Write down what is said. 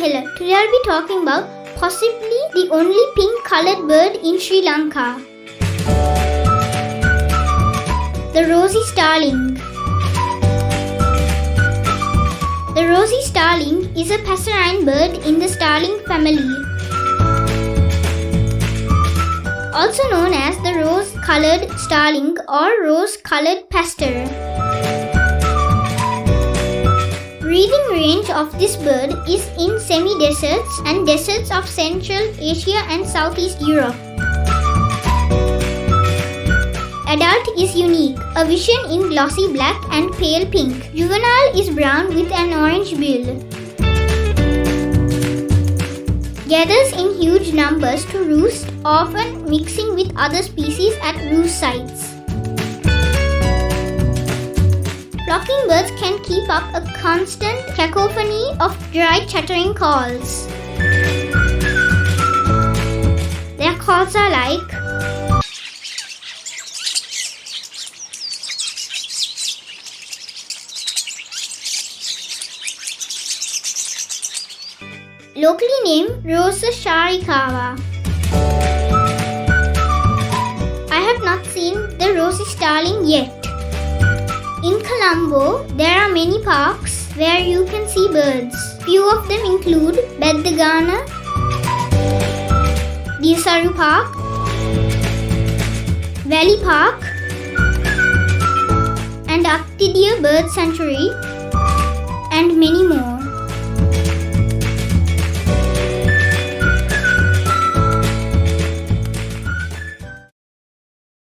Mihela. Today I'll be talking about possibly the only pink colored bird in Sri Lanka. The rosy starling. The rosy starling is a passerine bird in the starling family, also known as the rose-colored starling or rose-colored pastor. Breeding range of this bird is in semi-deserts and deserts of Central Asia and Southeast Europe. Adult is unique, a vision in glossy black and pale pink. Juvenile is brown with an orange bill. Gathers in huge numbers to roost, often mixing with other species at roost sites. Flocking birds can keep up a constant cacophony of dry chattering calls. Their calls are like locally named Rosa Sharikawa. I have not seen the rosy starling yet. In Colombo, there are many parks where you can see birds. Few of them include Bedagana, Desaru Park, Valley Park, and Aktidia Bird Sanctuary, and many more.